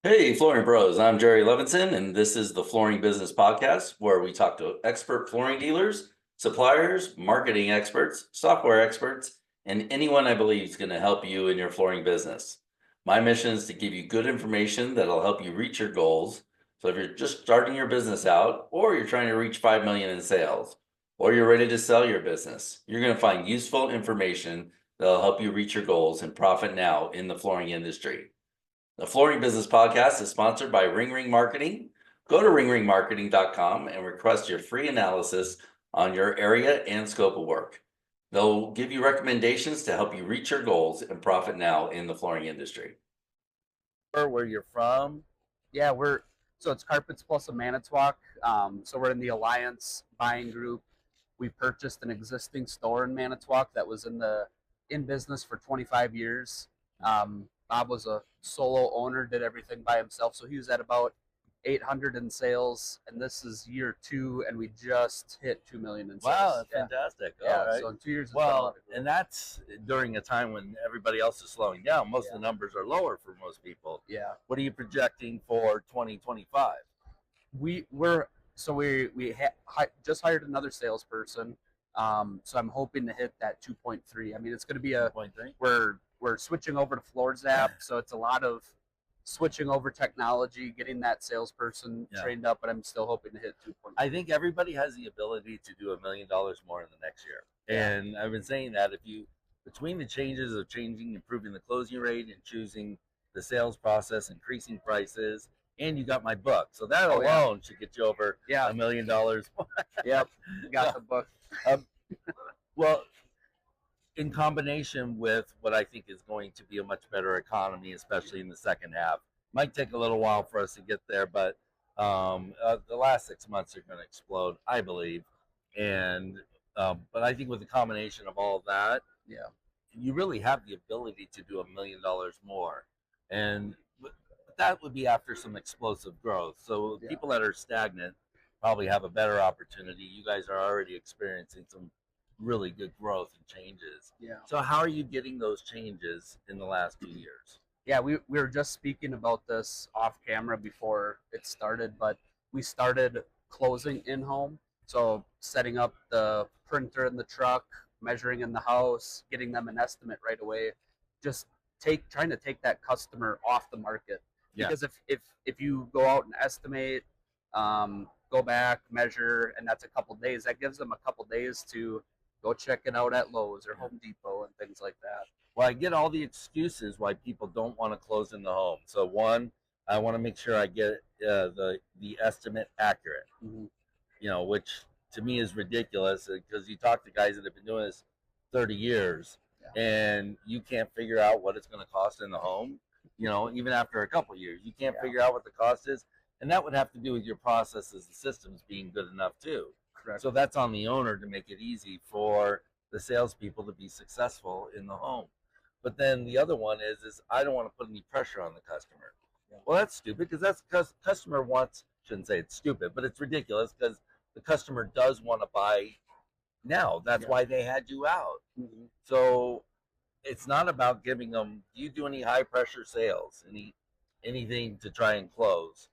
Hey, Flooring Bros. I'm Jerry Levinson, and this is the Flooring Business Podcast, where we talk to expert flooring dealers, suppliers, marketing experts, software experts, and anyone I believe is going to help you in your flooring business. My mission is to give you good information that'll help you reach your goals. So if you're just starting your business out, or you're trying to reach 5 million in sales, or you're ready to sell your business, you're going to find useful information that'll help you reach your goals and profit now in the flooring industry. The Flooring Business Podcast is sponsored by Ring Ring Marketing. Go to ringringmarketing.com and request your free analysis on your area and scope of work. They'll give you recommendations to help you reach your goals and profit now in the flooring industry. Where you're from. Yeah, it's Carpets Plus a Manitowoc. So we're in the Alliance buying group. We purchased an existing store in Manitowoc that was in business for 25 years. Bob was a solo owner, did everything by himself. So he was at about 800 in sales, and this is year two, and we just hit 2 million in sales. Wow, that's fantastic. Yeah, All right. so in 2 years, Well, and that's during a time when everybody else is slowing down. Most of the numbers are lower for most people. yeah, What are you projecting for 2025? we just hired another salesperson. So I'm hoping to hit that 2.3. I mean, it's going to be 2.3? we're switching over to FloorZap, so it's a lot of switching over technology, getting that salesperson trained up, but I'm still hoping to hit 2.3. I think everybody has the ability to do $1 million more in the next year. And I've been saying that between the changes of improving the closing rate and choosing the sales process, increasing prices, and you got my book. So that alone should get you over $1 million. Yep, got the book. Well, in combination with what I think is going to be a much better economy, especially in the second half. Might take a little while for us to get there, but the last 6 months are going to explode, I believe. And but I think with the combination of all of that, you really have the ability to do $1 million more, and that would be after some explosive growth. So people that are stagnant probably have a better opportunity. You guys are already experiencing some really good growth and changes. Yeah. So how are you getting those changes in the last 2 years? Yeah, we were just speaking about this off camera before it started, but we started closing in home. So setting up the printer in the truck, measuring in the house, getting them an estimate right away. Just trying to take that customer off the market. Yeah. Because if you go out and estimate, go back, measure, and that's a couple days, that gives them a couple days to go check it out at Lowe's or Home Depot and things like that. Well, I get all the excuses why people don't want to close in the home. So one, I want to make sure I get the estimate accurate. Mm-hmm. Which to me is ridiculous because you talk to guys that have been doing this 30 years and you can't figure out what it's going to cost in the home. Even after a couple of years, you can't figure out what the cost is, and that would have to do with your processes and systems being good enough too. Correct. So that's on the owner to make it easy for the salespeople to be successful in the home. But then the other one is I don't want to put any pressure on the customer. Well, that's stupid because customer wants, shouldn't say it's stupid, but it's ridiculous because the customer does want to buy now. That's why they had you out. Mm-hmm. So it's not about giving them, do you do any high pressure sales, anything to try and close?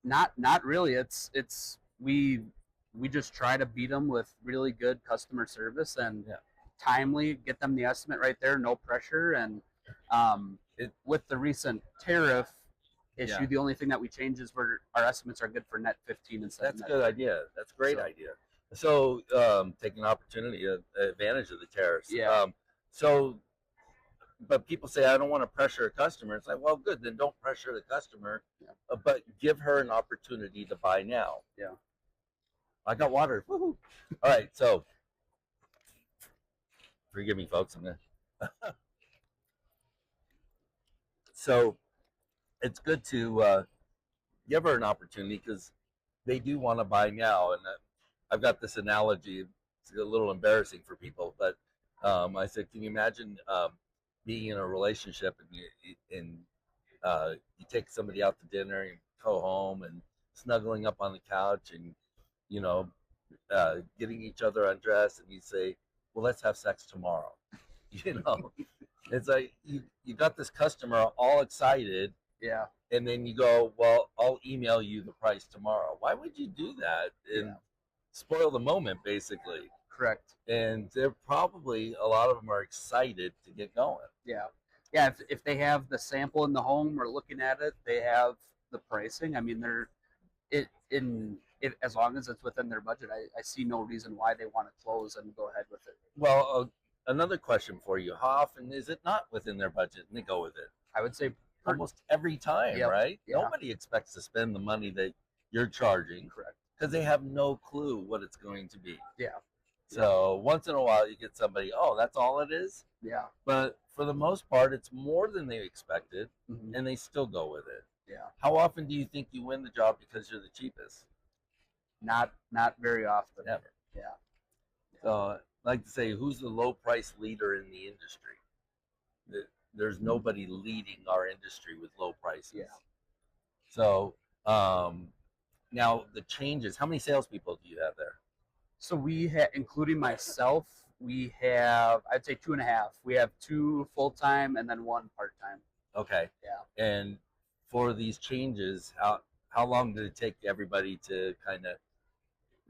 Not really. We just try to beat them with really good customer service and timely, get them the estimate right there, no pressure. And with the recent tariff issue, the only thing that we change is our estimates are good for net 15 instead. That's a good idea. That's a great idea. So taking advantage of the tariffs. Yeah. But people say, I don't want to pressure a customer. It's like, well, good, then don't pressure the customer, but give her an opportunity to buy now. Yeah. I got water. Woohoo. All right, so forgive me, folks. So it's good to give her an opportunity because they do want to buy now. And I've got this analogy. It's a little embarrassing for people, but I said, can you imagine being in a relationship and you take somebody out to dinner and go home and snuggling up on the couch and getting each other undressed, and you say, well, let's have sex tomorrow. It's like you got this customer all excited Yeah. And then you go, well, I'll email you the price tomorrow. Why would you do that and spoil the moment, basically? Correct. And they're probably, a lot of them are excited to get going. Yeah. Yeah. If they have the sample in the home or looking at it, they have the pricing. I mean, as long as it's within their budget, I see no reason why they want to close and go ahead with it. Well, another question for you. How often is it not within their budget and they go with it? I would say Almost every time, Yep. right? Yeah. Nobody expects to spend the money that you're charging. Correct. Because they have no clue what it's going to be. Yeah. So once in a while you get somebody, oh, that's all it is? Yeah. But for the most part, it's more than they expected, Mhm. and they still go with it. Yeah. How often do you think you win the job because you're the cheapest? Not very often. Never. Yeah. So I like to say, who's the low price leader in the industry? There's nobody leading our industry with low prices. Yeah. So now the changes, how many salespeople do you have there? So we have, including myself, we have, I'd say 2.5. We have 2 full-time and then 1 part-time. Okay. Yeah. And for these changes, how long did it take everybody to kind of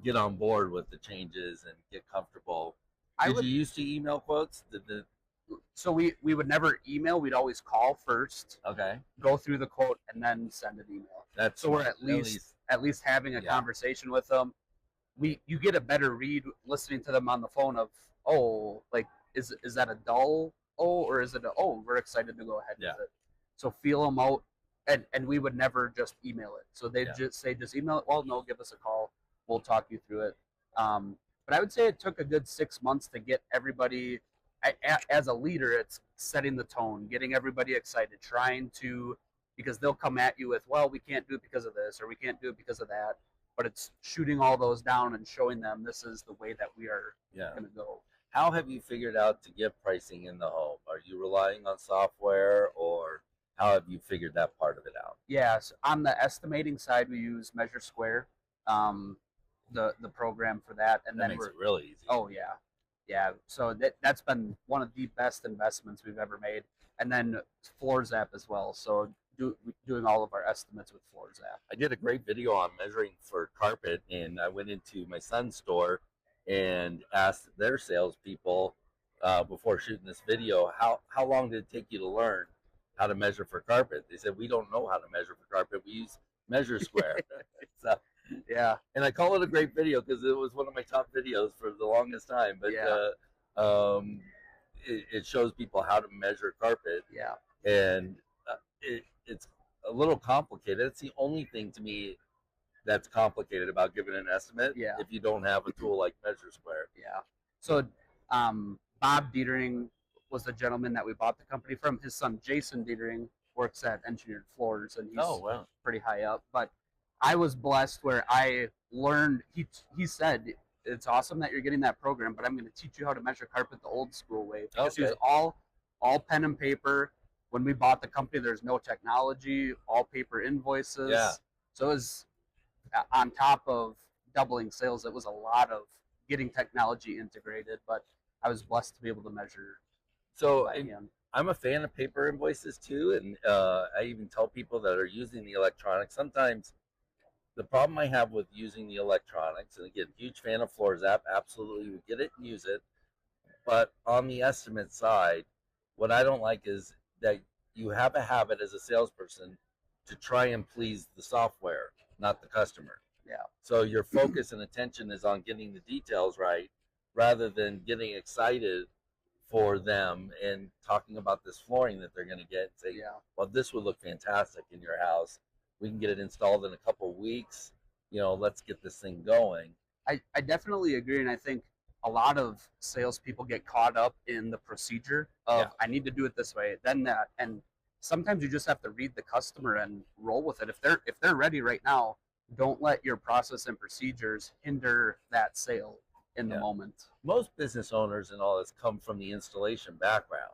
get on board with the changes and get comfortable? Did you used to email quotes? So we would never email. We'd always call first, Okay. go through the quote, and then send an email. That's So we're smart. at least having a Yeah. conversation with them. You get a better read listening to them on the phone of, oh, like is that a dull oh, or is it a, oh, we're excited to go ahead Yeah. with it. So feel them out, and we would never just email it. So they'd Yeah. just say, just email it. Well, no, give us a call. We'll talk you through it. But I would say it took a good 6 months to get everybody. As a leader, it's setting the tone, getting everybody excited, trying to, because they'll come at you with, well, we can't do it because of this, or we can't do it because of that. But it's shooting all those down and showing them this is the way that we are Yeah. going to go. How have you figured out to get pricing in the home? Are you relying on software, or how have you figured that part of it out? Yes, on the estimating side, we use Measure Square, the program for that, and That then makes it really easy. oh yeah, yeah. So that's been one of the best investments we've ever made, and then Floors app as well. So doing all of our estimates with Floors app. I did a great video on measuring for carpet, and I went into my son's store and asked their salespeople before shooting this video, how long did it take you to learn how to measure for carpet? They said, we don't know how to measure for carpet. We use Measure Square. So, Yeah, and I call it a great video because it was one of my top videos for the longest time. But it shows people how to measure carpet, yeah, and it's a little complicated. It's the only thing to me that's complicated about giving an estimate. Yeah. If you don't have a tool like Measure Square. yeah. So Bob Dietering was the gentleman that we bought the company from. His son Jason Dietering works at Engineered Floors, and he's Oh wow. pretty high up. But I was blessed where I learned. He said, it's awesome that you're getting that program, but I'm going to teach you how to measure carpet the old school way. Because he was Okay. all pen and paper. When we bought the company, there's no technology, all paper invoices. Yeah. So it was on top of doubling sales. It was a lot of getting technology integrated, but I was blessed to be able to measure So by hand. I'm a fan of paper invoices too, and I even tell people that are using the electronics. Sometimes the problem I have with using the electronics, and again, huge fan of Floors app, absolutely, we get it and use it. But on the estimate side, what I don't like is that you have a habit as a salesperson to try and please the software, not the customer. Yeah. So your focus and attention is on getting the details right, rather than getting excited for them and talking about this flooring that they're going to get and say, Yeah. well, this would look fantastic in your house. We can get it installed in a couple of weeks. Let's get this thing going. I definitely agree, and I think a lot of salespeople get caught up in the procedure of Yeah. I need to do it this way, then that, and sometimes you just have to read the customer and roll with it. If they're ready right now, don't let your process and procedures hinder that sale in the Yeah. moment. Most business owners and all this come from the installation background.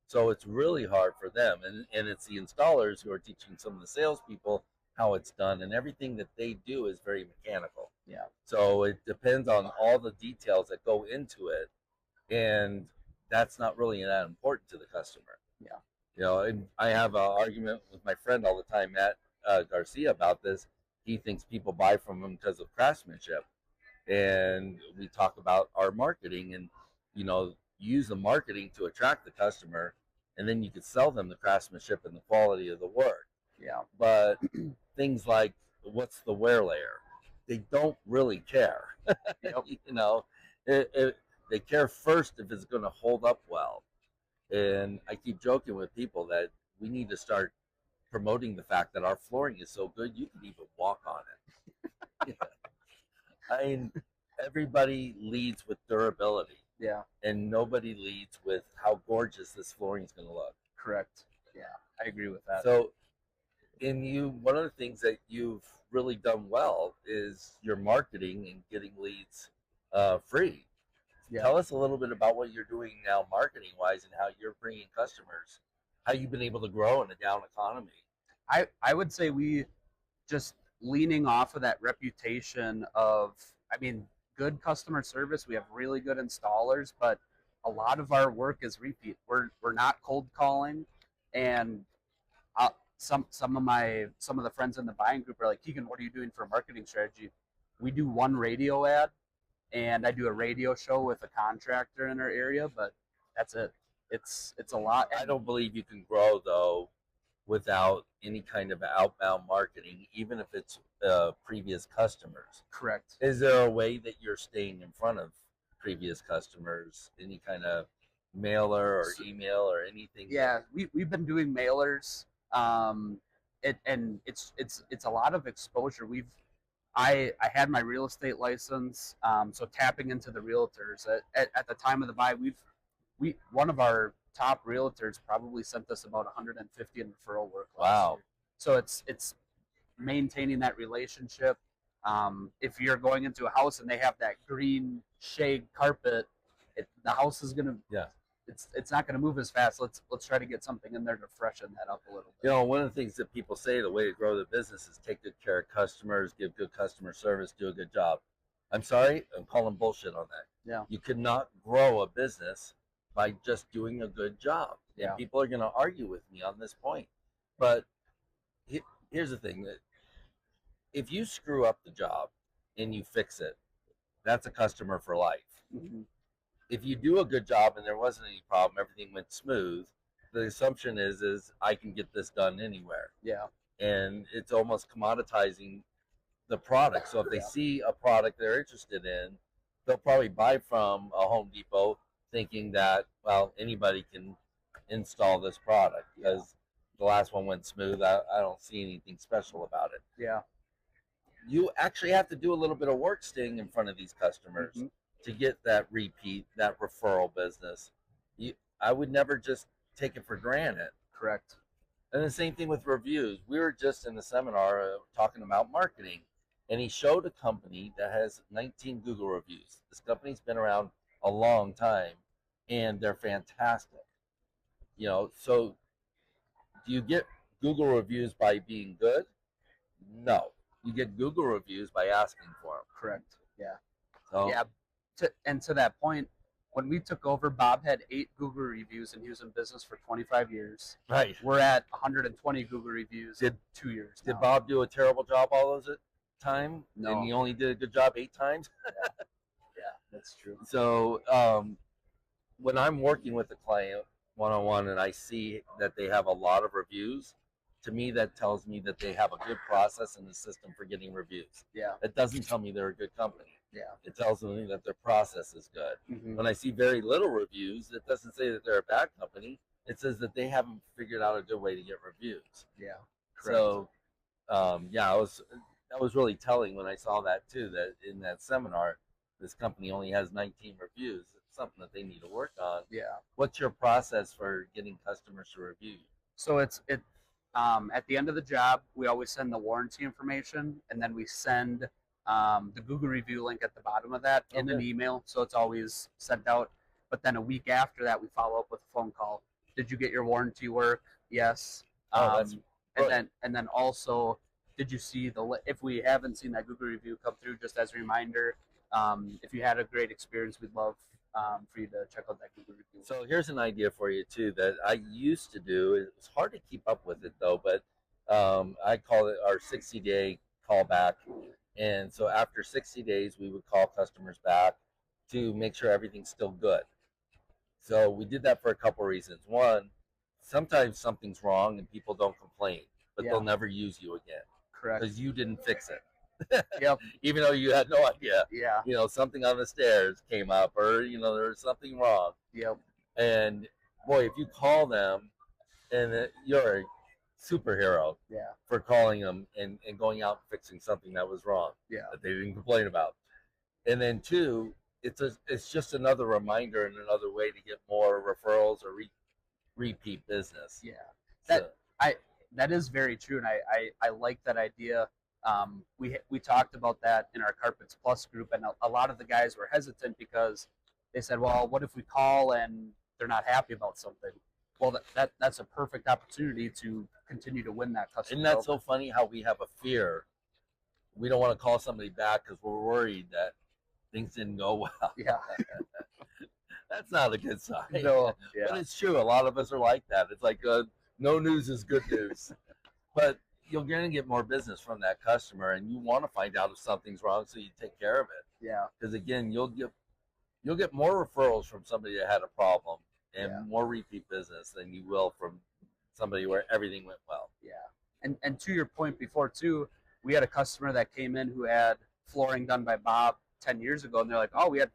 So it's really hard for them. And it's the installers who are teaching some of the salespeople how it's done, and everything that they do is very mechanical. Yeah. So it depends on all the details that go into it. And that's not really that important to the customer. Yeah. You know, and I have an argument with my friend all the time, Matt Garcia, about this. He thinks people buy from him because of craftsmanship, and we talk about our marketing, and use the marketing to attract the customer, and then you could sell them the craftsmanship and the quality of the work. Yeah. But things like what's the wear layer, they don't really care. Yep. They care first if it's going to hold up well. And I keep joking with people that we need to start promoting the fact that our flooring is so good you can even walk on it. I mean, everybody leads with durability. Yeah. And nobody leads with how gorgeous this flooring is going to look. Correct. Yeah, I agree with that. So, one of the things that you've really done well is your marketing and getting leads free. Yeah. Tell us a little bit about what you're doing now, marketing wise, and how you're bringing customers. How you've been able to grow in a down economy. I would say we just leaning off of that reputation of, I mean, good customer service. We have really good installers, but a lot of our work is repeat. We're not cold calling, and some of the friends in the buying group are like, Keegan, what are you doing for a marketing strategy? We do one radio ad, and I do a radio show with a contractor in our area, but that's it. It's a lot. I don't believe you can grow though without any kind of outbound marketing, even if it's previous customers. Correct. Is there a way that you're staying in front of previous customers? Any kind of mailer or email or anything? Yeah, we've been doing mailers. It's a lot of exposure. I had my real estate license, so tapping into the realtors at the time of the buy, one of our top realtors probably sent us about 150 in referral work last year. So it's maintaining that relationship. If you're going into a house and they have that green shade carpet, the house is gonna it's not gonna move as fast. Let's try to get something in there to freshen that up a little bit. One of the things that people say the way to grow the business is take good care of customers, give good customer service, do a good job. I'm sorry, I'm calling bullshit on that. Yeah. You cannot grow a business by just doing a good job. Yeah. And people are going to argue with me on this point. But here's the thing, that if you screw up the job and you fix it, that's a customer for life. Mm-hmm. If you do a good job and there wasn't any problem, everything went smooth, the assumption is I can get this done anywhere. Yeah. And it's almost commoditizing the product. So if they see a product they're interested in, they'll probably buy from a Home Depot thinking that, well, anybody can install this product because the last one went smooth. I don't see anything special about it. Yeah. You actually have to do a little bit of work staying in front of these customers to get that repeat, that referral business. I would never just take it for granted. Correct. And the same thing with reviews. We were just in the seminar talking about marketing, and he showed a company that has 19 Google reviews. This company's been around a long time, and they're fantastic. So do you get Google reviews by being good? No. You get Google reviews by asking for them. Correct. Yeah. So, yeah. To that point, when we took over, Bob had 8 Google reviews, and he was in business for 25 years. Right. We're at 120 Google reviews in 2 years now. Did Bob do a terrible job all those time? No. And he only did a good job 8 times? Yeah, that's true. So when I'm working with a client one-on-one and I see that they have a lot of reviews, to me that tells me that they have a good process in the system for getting reviews. Yeah. It doesn't tell me they're a good company. Yeah. It tells me that their process is good. Mm-hmm. When I see very little reviews, it doesn't say that they're a bad company. It says that they haven't figured out a good way to get reviews. Yeah. Correct. So, that was really telling when I saw that too, that in that seminar, this company only has 19 reviews. It's something that they need to work on. Yeah. What's your process for getting customers to review you? So at the end of the job, we always send the warranty information, and then we send the Google review link at the bottom of that in an email. So it's always sent out. But then a week after that, we follow up with a phone call. Did you get your warranty work? Yes. That's good. And then also, did you see if we haven't seen that Google review come through, just as a reminder, if you had a great experience, we'd love for you to check out that Google review. So here's an idea for you too that I used to do. It's hard to keep up with it though, but I call it our 60-day callback. And so after 60 days, we would call customers back to make sure everything's still good. So we did that for a couple of reasons. One, sometimes something's wrong and people don't complain, but Yeah. they'll never use you again Correct. because you didn't fix it. Yep. Even though you had no idea. Yeah. You know, something on the stairs came up or, you know, there was something wrong. Yep. And boy, if you call them and you're a superhero Yeah. for calling them and going out and fixing something that was wrong Yeah. that they didn't complain about. And then two, it's just another reminder and another way to get more referrals or repeat business. Yeah. So, That is very true, and I like that idea. We talked about that in our Carpets Plus group, and a lot of the guys were hesitant because they said, "Well, what if we call and they're not happy about something?" Well, that's a perfect opportunity to continue to win that customer. isn't that so funny how we have a fear? We don't want to call somebody back because we're worried that things didn't go well. Yeah. That's not a good sign. No. But Yeah. it's true. A lot of us are like that. It's like no news is good news. But you're going to get more business from that customer, and you want to find out if something's wrong so you take care of it. Yeah. Because again, you'll get more referrals from somebody that had a problem and Yeah. more repeat business than you will from somebody where everything went well. Yeah. And to your point before too, we had a customer that came in who had flooring done by Bob 10 years ago, and they're like, "Oh, we had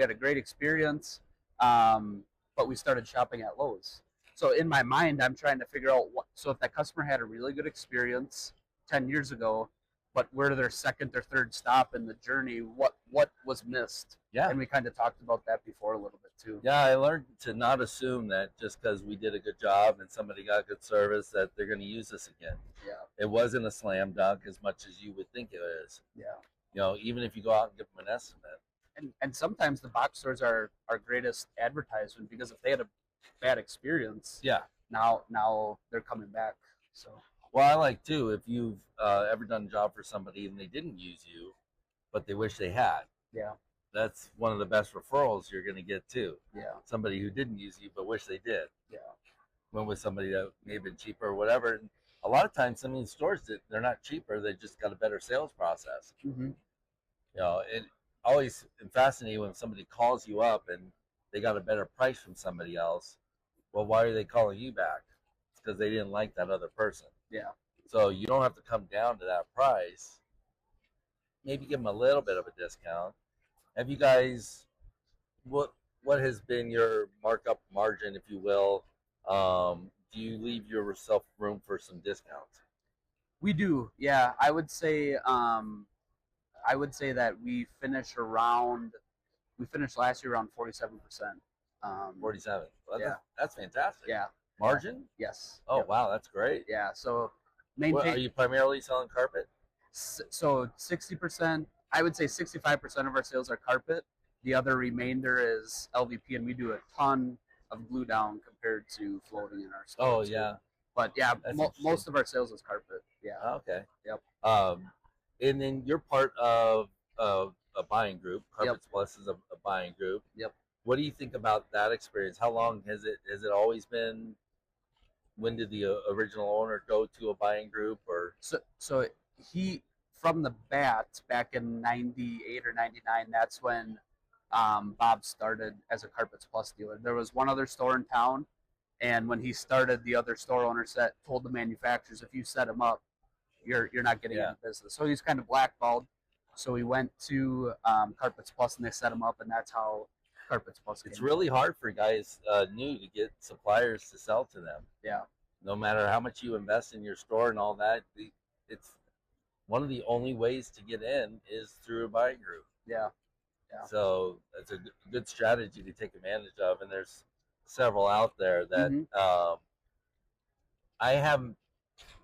a great experience, but we started shopping at Lowe's." So in my mind, I'm trying to figure out so if that customer had a really good experience 10 years ago, but we're their second or third stop in the journey, what was missed? Yeah. And we kind of talked about that before a little bit too. Yeah, I learned to not assume that just because we did a good job and somebody got good service that they're going to use us again. Yeah. It wasn't a slam dunk as much as you would think it is. Yeah. You know, even if you go out and give them an estimate. And sometimes the box stores are our greatest advertisement because if they had a bad experience, Yeah. now they're coming back. So Well, I like too, if you've ever done a job for somebody and they didn't use you, but they wish they had. yeah, That's one of the best referrals you're going to get too. yeah, Somebody who didn't use you but wish they did. yeah, Went with somebody that may have been cheaper or whatever. And a lot of times, some of these stores, they're not cheaper. They just got a better sales process. mm-hmm. You know, it always fascinating when somebody calls you up and they got a better price from somebody else. Well, why are they calling you back? It's because they didn't like that other person. Yeah. So you don't have to come down to that price. Maybe give them a little bit of a discount. Have you guys, what has been your markup margin, if you will? Do you leave yourself room for some discounts? We do. Yeah, I would say that we finished last year around 47%. 47. Well, Yeah. That's fantastic. Yeah. Margin? Yes. Oh, Yep. wow, that's great. Yeah. So What, are you primarily selling carpet? So 60%, I would say 65% of our sales are carpet. The other remainder is LVP, and we do a ton of glue down compared to floating in our store. Oh, too. yeah. But yeah, That's most of our sales is carpet. Yeah. Okay. Yep. And then you're part of a buying group. Carpets Plus is a buying group. Yep. What do you think about that experience? How long has it always been? When did the original owner go to a buying group? Or So he from the bat back in '98 or '99. That's when Bob started as a Carpets Plus dealer. There was one other store in town, and when he started, the other store owner told the manufacturers, if you set him up, you're not getting any business. So he's kind of blackballed. So he went to Carpets Plus, and they set him up, and that's how Carpets Plus came it's really about. hard for guys new to get suppliers to sell to them. Yeah. No matter how much you invest in your store and all that, it's one of the only ways to get in is through a buying group. Yeah. Yeah. So it's a good strategy to take advantage of, and there's several out there that Mhm.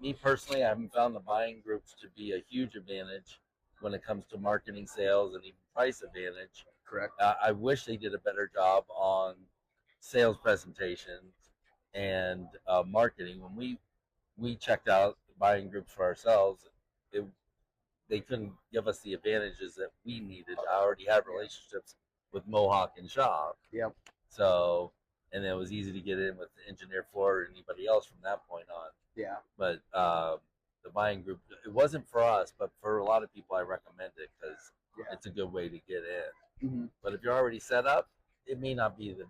me personally, I haven't found the buying groups to be a huge advantage when it comes to marketing, sales, and even price advantage. Correct. I wish they did a better job on sales presentations and marketing. When we checked out buying groups for ourselves, they couldn't give us the advantages that we needed. I already had relationships with Mohawk and Shop. Yep. So, and it was easy to get in with the engineer floor or anybody else from that point on. Yeah. But the buying group, it wasn't for us, but for a lot of people, I recommend it because it's a good way to get in. Mm-hmm. But if you're already set up, it may not be the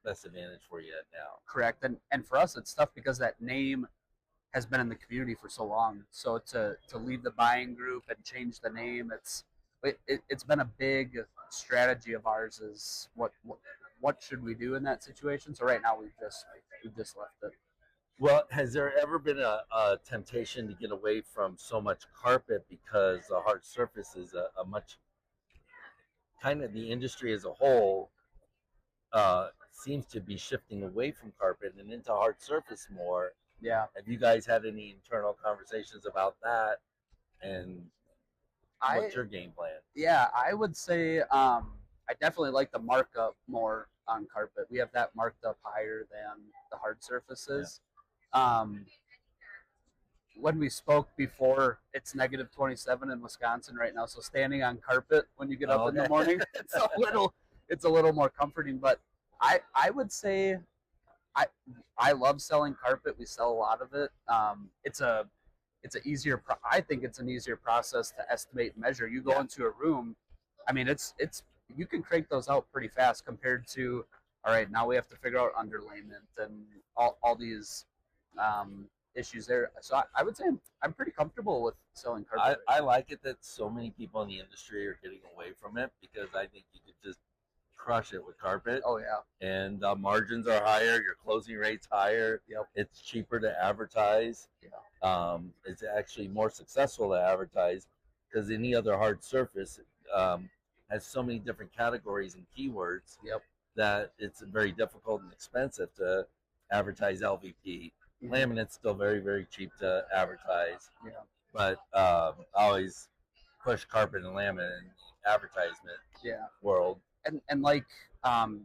best advantage for you now. Correct. And for us, it's tough because that name has been in the community for so long. So to leave the buying group and change the name, it's been a big strategy of ours. Is what should we do in that situation? So right now we've just left it. Well, has there ever been a temptation to get away from so much carpet because the hard surface is a much kind of the industry as a whole seems to be shifting away from carpet and into hard surface more? Yeah. Have you guys had any internal conversations about that? And what's your game plan? Yeah, I would say I definitely like the markup more on carpet. We have that marked up higher than the hard surfaces. Yeah. When we spoke before, it's negative 27 in Wisconsin right now. So standing on carpet when you get up in the morning, it's a little more comforting. But I would say I love selling carpet. We sell a lot of it. I think it's an easier process to estimate and measure. You go into a room, I mean, it's you can crank those out pretty fast compared to, all right, now we have to figure out underlayment and all these issues there. So I would say I'm pretty comfortable with selling carpet. I like it that so many people in the industry are getting away from it because I think you could just crush it with carpet. Oh yeah. And margins are higher, your closing rate's higher. Yep. It's cheaper to advertise. Yeah. It's actually more successful to advertise because any other hard surface has so many different categories and keywords. Yep. That it's very difficult and expensive to advertise LVP. Mm-hmm. Laminate's still very, very cheap to advertise. Yeah. But I always push carpet and laminate in the advertisement world. And like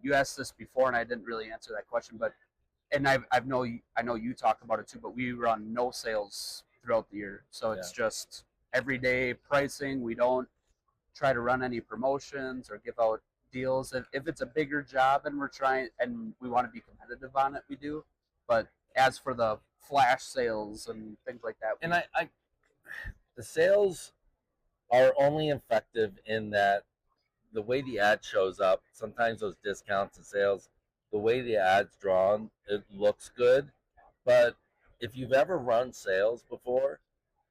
you asked this before, and I didn't really answer that question, but I know you talk about it too, but we run no sales throughout the year, so it's just everyday pricing. We don't try to run any promotions or give out deals. If it's a bigger job and we want to be competitive on it, we do. But as for the flash sales and things like that, and the sales are only effective in that the way the ad shows up, sometimes those discounts and sales, the way the ad's drawn, it looks good. But if you've ever run sales before,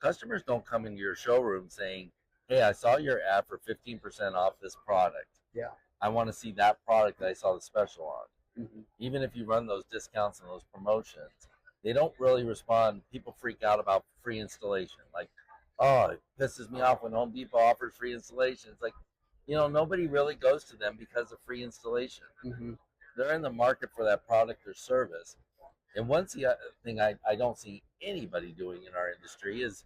customers don't come into your showroom saying, hey, I saw your ad for 15% off this product. Yeah. I want to see that product that I saw the special on. Mm-hmm. Even if you run those discounts and those promotions, they don't really respond. People freak out about free installation. Like, oh, it pisses me off when Home Depot offers free installation. It's like, nobody really goes to them because of free installation. Mm-hmm. They're in the market for that product or service. And one thing I don't see anybody doing in our industry is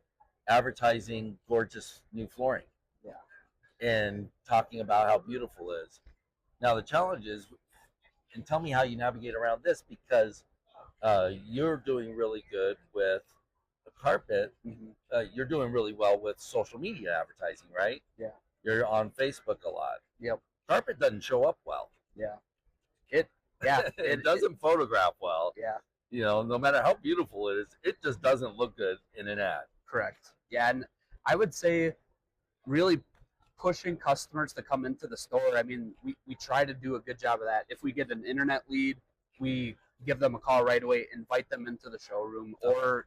advertising gorgeous new flooring. Yeah. And talking about how beautiful it is. Now, the challenge is, and tell me how you navigate around this, because you're doing really good with the carpet. Mm-hmm. You're doing really well with social media advertising, right? Yeah. You're on Facebook a lot. Yep. Carpet doesn't show up well. Yeah. It doesn't photograph well. Yeah. No matter how beautiful it is, it just doesn't look good in an ad. Correct. Yeah, and I would say really pushing customers to come into the store. I mean, we try to do a good job of that. If we get an internet lead, we give them a call right away, invite them into the showroom, or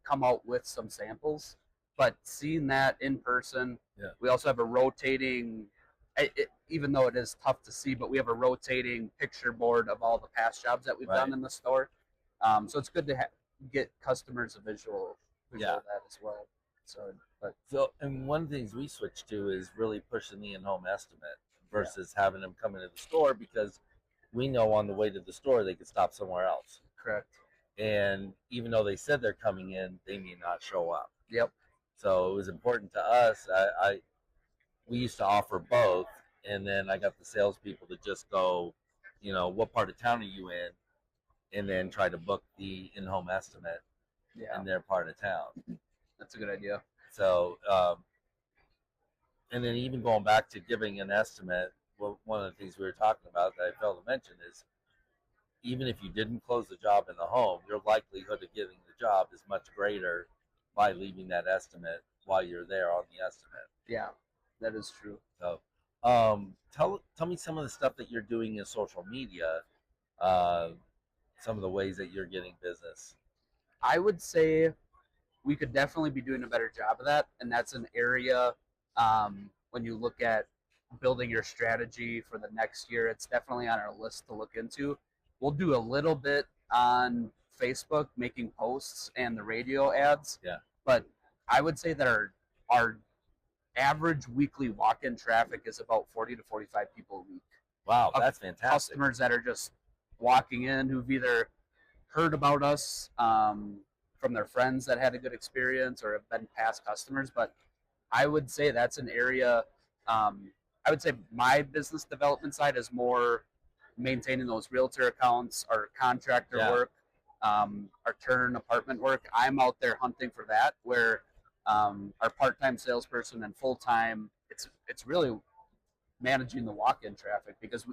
come out with some samples. But seeing that in person, we also have a rotating, even though it is tough to see, but we have a rotating picture board of all the past jobs that we've done in the store. So it's good to get customers a visual of that as well. So, and one of the things we switched to is really pushing the in-home estimate versus having them come into the store, because we know on the way to the store they could stop somewhere else. Correct. And even though they said they're coming in, they may not show up. Yep. So it was important to us. We used to offer both, and then I got the salespeople to just go, what part of town are you in, and then try to book the in-home estimate in their part of town. That's a good idea. So, and then even going back to giving an estimate, one of the things we were talking about that I failed to mention is even if you didn't close the job in the home, your likelihood of getting the job is much greater by leaving that estimate while you're there on the estimate. Yeah, that is true. So, tell me some of the stuff that you're doing in social media, some of the ways that you're getting business. I would say we could definitely be doing a better job of that, and that's an area when you look at building your strategy for the next year, it's definitely on our list to look into. We'll do a little bit on Facebook, making posts and the radio ads. Yeah. But I would say that our average weekly walk-in traffic is about 40 to 45 people a week. Wow, that's fantastic. Customers that are just walking in who've either heard about us from their friends that had a good experience or have been past customers. But I would say that's an area. I would say my business development side is more maintaining those realtor accounts, our contractor work, our turn apartment work. I'm out there hunting for that, where our part-time salesperson and full-time, it's really managing the walk-in traffic, because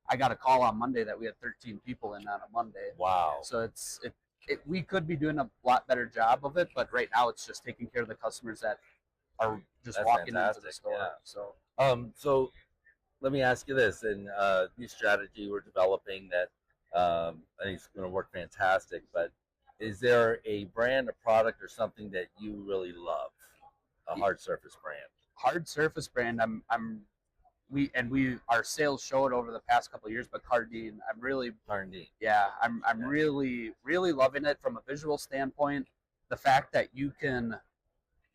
I got a call on Monday that we had 13 people in on a Monday. Wow. So we could be doing a lot better job of it, but right now it's just taking care of the customers that are just walking into the store. Yeah. So let me ask you this, and new strategy we're developing that I think is going to work fantastic, but is there a brand, a product, or something that you really love? A hard surface brand. Hard surface brand. Our sales showed over the past couple of years, but Cardine, I'm really really loving it from a visual standpoint. The fact that you can,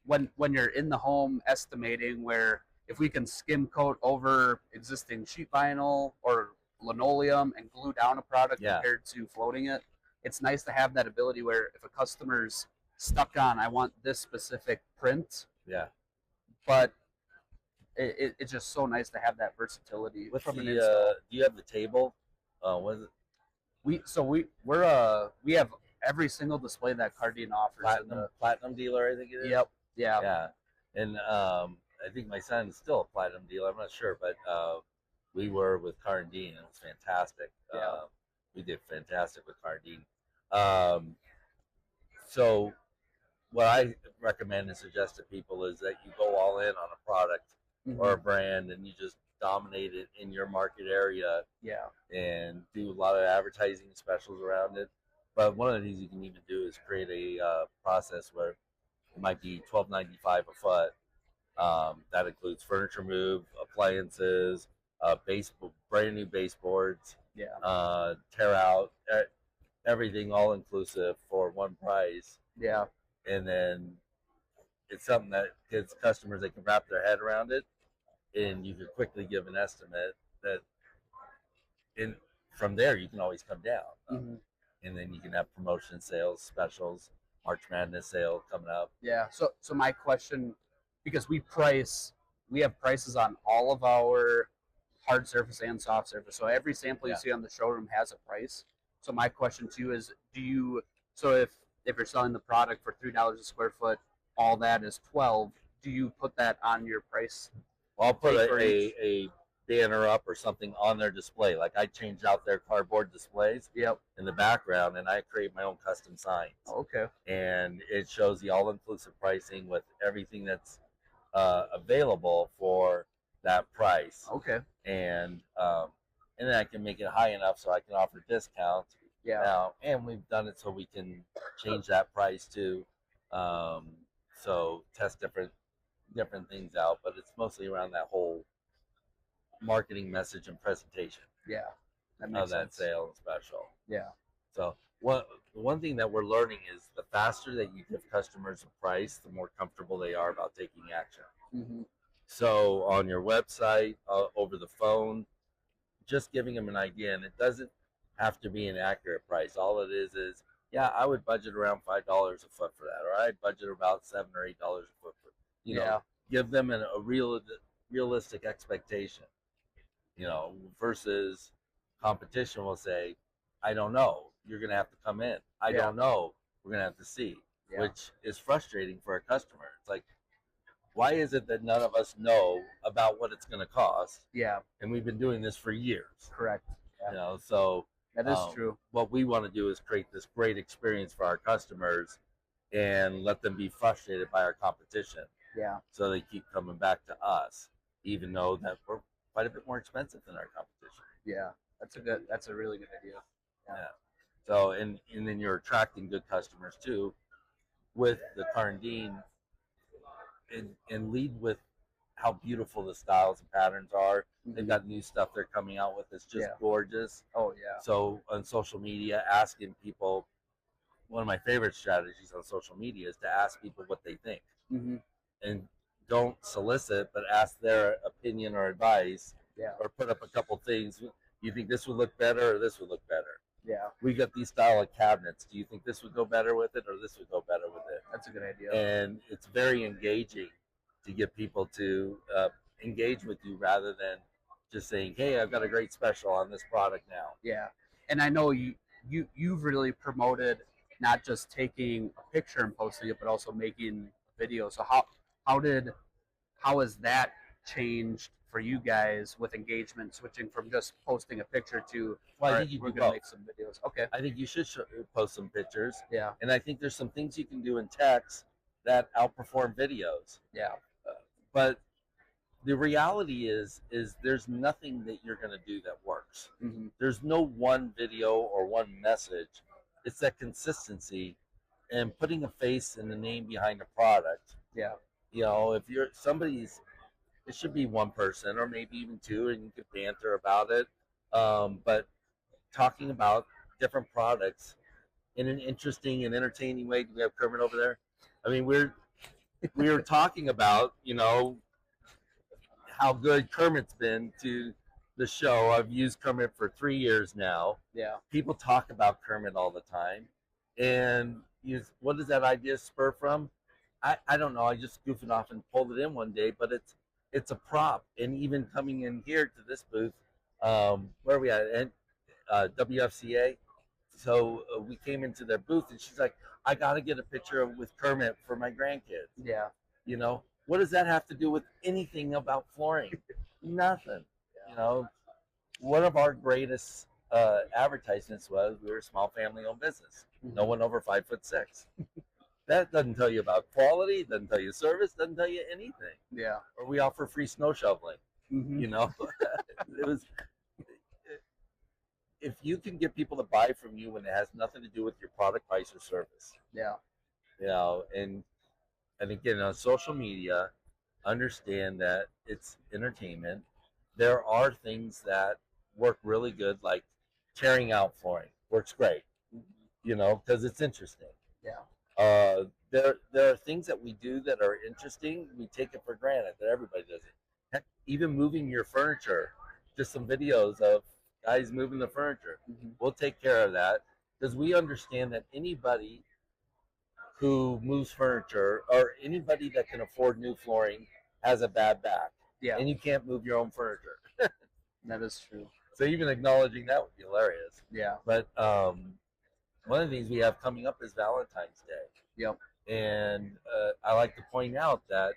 when you're in the home estimating, where if we can skim coat over existing sheet vinyl or linoleum and glue down a product compared to floating it, it's nice to have that ability where if a customer's stuck on, I want this specific print. Yeah. But it's just so nice to have that versatility. What's do you have the table? What is it? We have every single display that Cardine offers. Platinum dealer, I think it is. Yep. Yeah. Yeah. And I think my son's still a platinum dealer. I'm not sure, but we were with Cardine, and it was fantastic. Yeah. We did fantastic with Cardine. So what I recommend and suggest to people is that you go all in on a product or a brand, and you just dominate it in your market area. Yeah. And do a lot of advertising specials around it. But one of the things you can even do is create a process where it might be $12.95 a foot. That includes furniture move, appliances, brand new baseboards, tear out, everything all inclusive for one price. Yeah. And then it's something that gives customers, they can wrap their head around it, and you can quickly give an estimate that from there you can always come down. And then you can have promotion sales, specials, March Madness sale coming up. Yeah. So my question, because we have prices on all of our hard surface and soft surface. So every sample you see on the showroom has a price. So my question to you is, if you're selling the product for $3 a square foot, all that is $12, do you put that on your price? Well, I'll put a banner up or something on their display. Like I changed out their cardboard displays in the background, and I create my own custom signs. Okay. And it shows the all-inclusive pricing with everything that's available for that price. Okay. And then I can make it high enough so I can offer discounts. Yeah. Now, and we've done it so we can change that price too. So test different things out, but it's mostly around that whole marketing message and presentation. Yeah. That makes sense. Sale and special. Yeah. So one thing that we're learning is the faster that you give customers a price, the more comfortable they are about taking action. So on your website, over the phone, just giving them an idea, and it doesn't have to be an accurate price. All it is, I would budget around $5 a foot for that, or I'd budget about $7 or $8 a foot for, you know, give them a realistic expectation, versus competition will say, I don't know, you're going to have to come in. I don't know, we're going to have to see, which is frustrating for a customer. It's like, why is it that none of us know about what it's going to cost? Yeah, And we've been doing this for years. correct. You know, so That is true. what we want to do is create this great experience for our customers and let them be frustrated by our competition. Yeah, So they keep coming back to us, even though that we're quite a bit more expensive than our competition. yeah. That's a really good idea. Yeah. So and then you're attracting good customers too with the Carndine, and lead with how beautiful the styles and patterns are. They've got new stuff they're coming out with that's just gorgeous. Oh yeah. So on social media, asking people, one of my favorite strategies on social media is to ask people what they think. Mm-hmm. And don't solicit, but ask their opinion or advice. Yeah. Or put up a couple things. You think this would look better or this would look better? Yeah. We got these style of cabinets. Do you think this would go better with it or this would go better with it? That's a good idea. And it's very engaging to get people to engage with you rather than just saying, "Hey, I've got a great special on this product now." Yeah, and I know you've really promoted not just taking a picture and posting it, but also making a video. So how has that changed for you guys with engagement, switching from just posting a picture to Well, I "All think right, you we're do gonna both. make some videos"? Okay. I think you should post some pictures, Yeah. and I think there's some things you can do in text that outperform videos. Yeah. But the reality is there's nothing that you're going to do that works. Mm-hmm. There's no one video or one message. It's that consistency and putting a face and a name behind a product. Yeah. You know, if you're somebody's, it should be one person or maybe even two, and you could banter about it. But talking about different products in an interesting and entertaining way. Do we have Kermit over there? I mean, we were talking about, you know, how good Kermit's been to the show. I've used Kermit for 3 years now. Yeah. People talk about Kermit all the time. And what does that idea spur from? I don't know. I just goofed off and pulled it in one day, but it's a prop. And even coming in here to this booth, where are we at? And WFCA. So we came into their booth, and she's like, "I got to get a picture with Kermit for my grandkids." Yeah. You know, what does that have to do with anything about flooring? Nothing. You know, one of our greatest advertisements was we were a small family-owned business. No one over 5'6". That doesn't tell you about quality. Doesn't tell you service. Doesn't tell you anything. Yeah. Or we offer free snow shoveling. Mm-hmm. You know, it was. If you can get people to buy from you when it has nothing to do with your product, price, or service. Yeah. You know, and again on social media, understand that it's entertainment. There are things that work really good, like tearing out flooring works great. You know, because it's interesting. Yeah. There are things that we do that are interesting. We take it for granted that everybody does it. Heck, even moving your furniture, just some videos of guys moving the furniture. Mm-hmm. We'll take care of that because we understand that anybody who moves furniture or anybody that can afford new flooring has a bad back. Yeah. And you can't move your own furniture. That is true. So even acknowledging that would be hilarious. Yeah. But one of the things we have coming up is Valentine's Day. Yep. And I like to point out that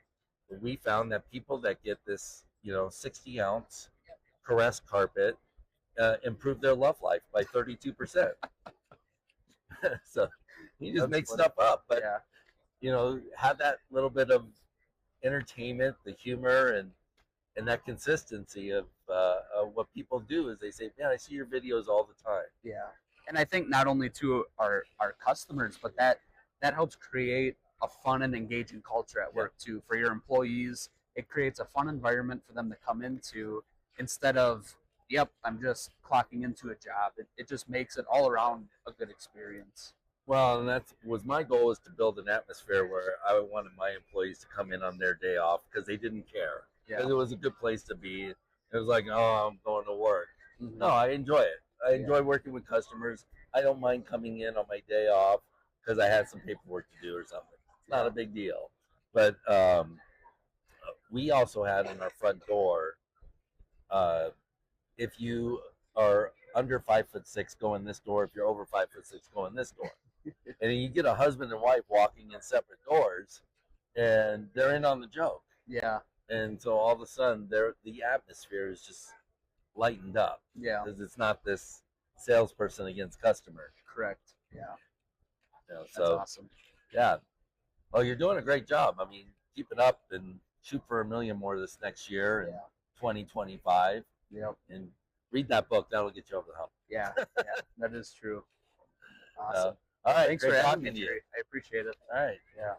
we found that people that get this, 60-ounce caress carpet improve their love life by 32%. So you just make stuff up, but have that little bit of entertainment, the humor, and that consistency of what people do is they say, "Man, I see your videos all the time." Yeah, and I think not only to our customers, but that helps create a fun and engaging culture at work too for your employees. It creates a fun environment for them to come into instead of, "Yep, I'm just clocking into a job." It just makes it all around a good experience. Well, and that was my goal, is to build an atmosphere where I wanted my employees to come in on their day off because they didn't care. Because it was a good place to be. It was like, "Oh, I'm going to work." Mm-hmm. No, I enjoy it. I enjoy working with customers. I don't mind coming in on my day off because I had some paperwork to do or something. It's not a big deal. But we also had in our front door, if you are under 5'6", go in this door. If you're over 5'6", go in this door. And you get a husband and wife walking in separate doors, and they're in on the joke. Yeah. And so all of a sudden, the atmosphere is just lightened up Yeah. because it's not this salesperson against customer. Correct. Yeah. You know, That's so awesome. yeah. Well, you're doing a great job. I mean, keep it up and shoot for $1 million more this next year in Yeah. 2025. Yep. And read that book. That'll get you over the hump. Yeah. Yeah. That is true. Awesome. All right. Thanks great for having talking me, to you. Jerry. I appreciate it. All right. Yeah.